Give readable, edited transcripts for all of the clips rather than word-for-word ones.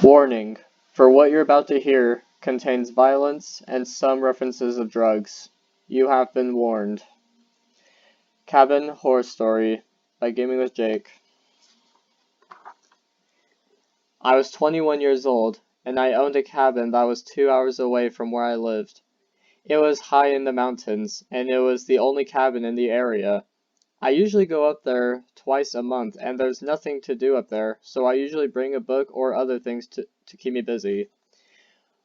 Warning: for what you're about to hear contains violence and some references of drugs. You have been warned. Cabin Horror Story by Gaming with Jake. I was 21 years old, and I owned a cabin that was 2 hours away from where I lived. It was high in the mountains, and it was the only cabin in the area. I usually go up there twice a month, and there's nothing to do up there, so I usually bring a book or other things to keep me busy.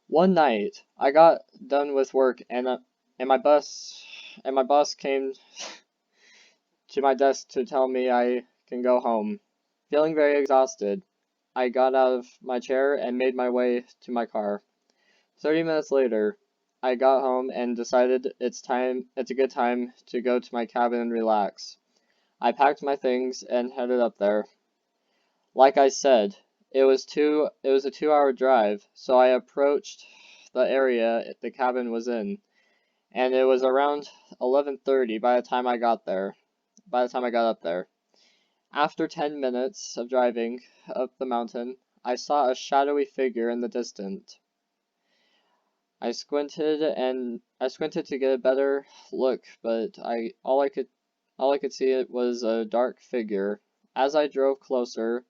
One night, I got done with work and my boss came to my desk to tell me I can go home. Feeling very exhausted, I got out of my chair and made my way to my car. 30 minutes later, I got home and decided it's a good time to go to my cabin and relax. I packed my things and headed up there. Like I said, it was a 2-hour drive, so I approached the area the cabin was in, and it was around 11:30 by the time I got up there. After 10 minutes of driving up the mountain, I saw a shadowy figure in the distance. I squinted to get a better look, but all I could see it was a dark figure. As I drove closer,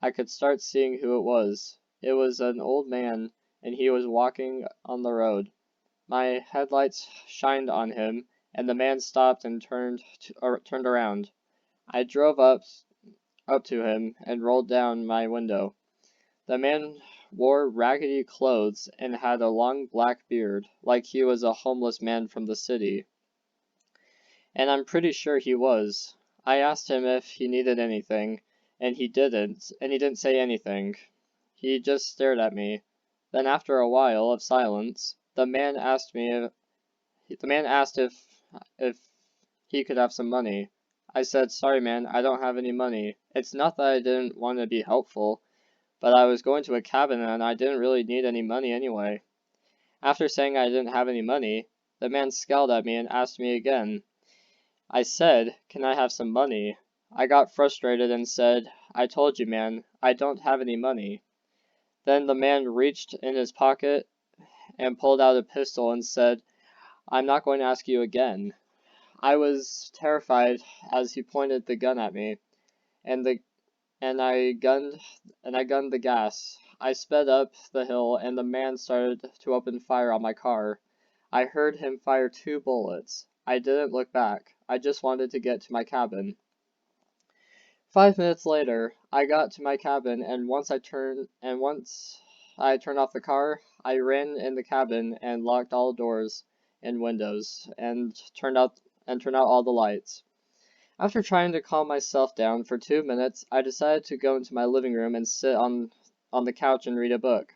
I could start seeing who it was. It was an old man, and he was walking on the road. My headlights shined on him, and the man stopped and turned around. I drove up to him and rolled down my window. The man wore raggedy clothes and had a long black beard, like he was a homeless man from the city. And I'm pretty sure he was. I asked him if he needed anything, and he didn't say anything. He just stared at me. Then after a while of silence, the man asked if he could have some money. I said, "Sorry man, I don't have any money. It's not that I didn't want to be helpful, but I was going to a cabin and I didn't really need any money anyway." After saying I didn't have any money, the man scowled at me and asked me again. I said, "Can I have some money?" I got frustrated and said, "I told you, man, I don't have any money." Then the man reached in his pocket and pulled out a pistol and said, "I'm not going to ask you again." I was terrified as he pointed the gun at me, and I gunned the gas. I sped up the hill and the man started to open fire on my car. I heard him fire 2 bullets. I didn't look back. I just wanted to get to my cabin. 5 minutes later, I got to my cabin, and once I turned off the car, I ran in the cabin and locked all doors and windows and turned out all the lights. After trying to calm myself down for 2 minutes, I decided to go into my living room and sit on the couch and read a book.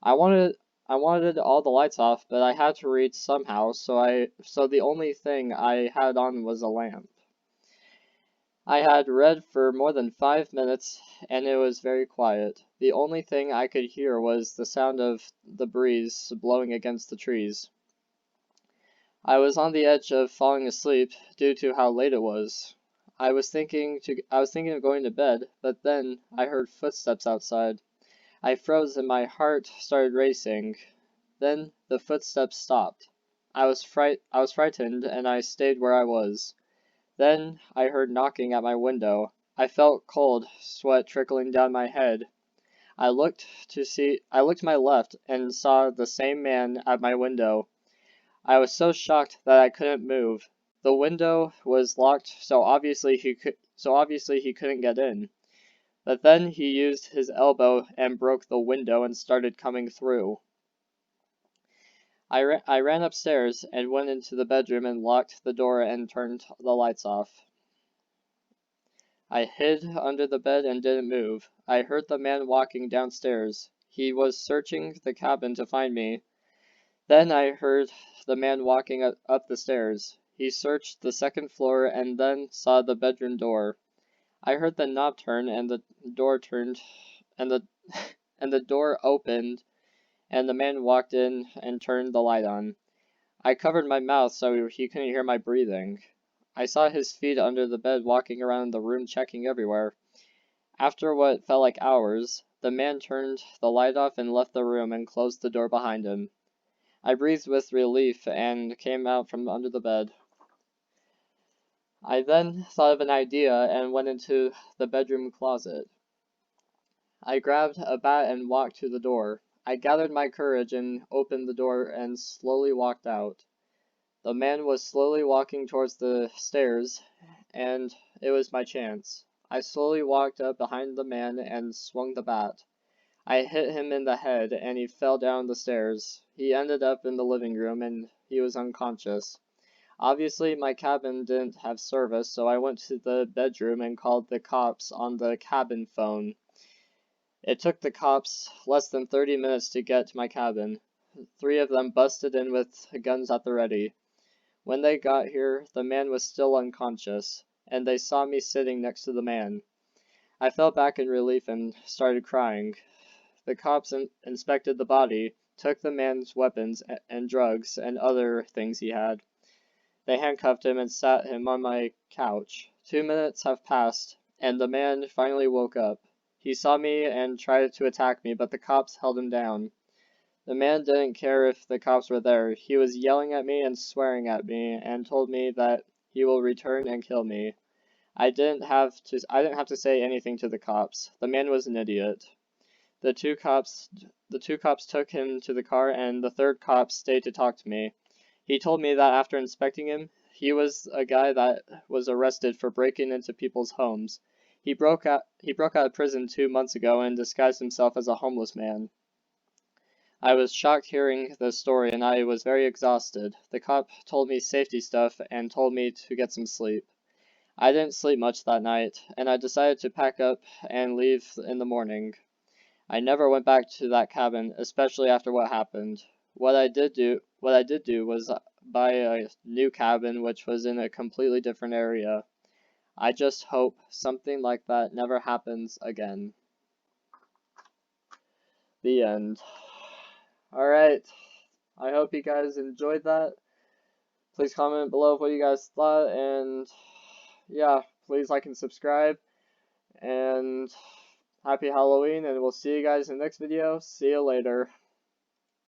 I wanted all the lights off, but I had to read somehow, so the only thing I had on was a lamp. I had read for more than 5 minutes, and it was very quiet. The only thing I could hear was the sound of the breeze blowing against the trees. I was on the edge of falling asleep due to how late it was. I was thinking of going to bed, but then I heard footsteps outside. I froze and my heart started racing. Then the footsteps stopped. I was frightened and I stayed where I was. Then I heard knocking at my window. I felt cold sweat trickling down my head. I looked to my left and saw the same man at my window. I was so shocked that I couldn't move. The window was locked, so obviously he couldn't get in. But then he used his elbow and broke the window and started coming through. I ran upstairs and went into the bedroom and locked the door and turned the lights off. I hid under the bed and didn't move. I heard the man walking downstairs. He was searching the cabin to find me. Then I heard the man walking up the stairs. He searched the second floor and then saw the bedroom door. I heard the knob turn and the door turned and the door opened and the man walked in and turned the light on. I covered my mouth so he couldn't hear my breathing. I saw his feet under the bed walking around the room checking everywhere. After what felt like hours, the man turned the light off and left the room and closed the door behind him. I breathed with relief and came out from under the bed. I then thought of an idea and went into the bedroom closet. I grabbed a bat and walked to the door. I gathered my courage and opened the door and slowly walked out. The man was slowly walking towards the stairs, and it was my chance. I slowly walked up behind the man and swung the bat. I hit him in the head, and he fell down the stairs. He ended up in the living room, and he was unconscious. Obviously, my cabin didn't have service, so I went to the bedroom and called the cops on the cabin phone. It took the cops less than 30 minutes to get to my cabin. 3 of them busted in with guns at the ready. When they got here, the man was still unconscious, and they saw me sitting next to the man. I fell back in relief and started crying. The cops inspected the body, took the man's weapons and drugs and other things he had. They handcuffed him and sat him on my couch. 2 minutes have passed, and the man finally woke up. He saw me and tried to attack me, but the cops held him down. The man didn't care if the cops were there. He was yelling at me and swearing at me and told me that he will return and kill me. I didn't have to say anything to the cops. The man was an idiot. The two cops took him to the car, and the third cop stayed to talk to me. He told me that after inspecting him, he was a guy that was arrested for breaking into people's homes. He broke out of prison 2 months ago and disguised himself as a homeless man. I was shocked hearing this story, and I was very exhausted. The cop told me safety stuff and told me to get some sleep. I didn't sleep much that night, and I decided to pack up and leave in the morning. I never went back to that cabin, especially after what happened. What I did do was buy a new cabin which was in a completely different area. I just hope something like that never happens again. The end. Alright, I hope you guys enjoyed that. Please comment below what you guys thought, and yeah, please like and subscribe, and happy Halloween, and we'll see you guys in the next video. See you later.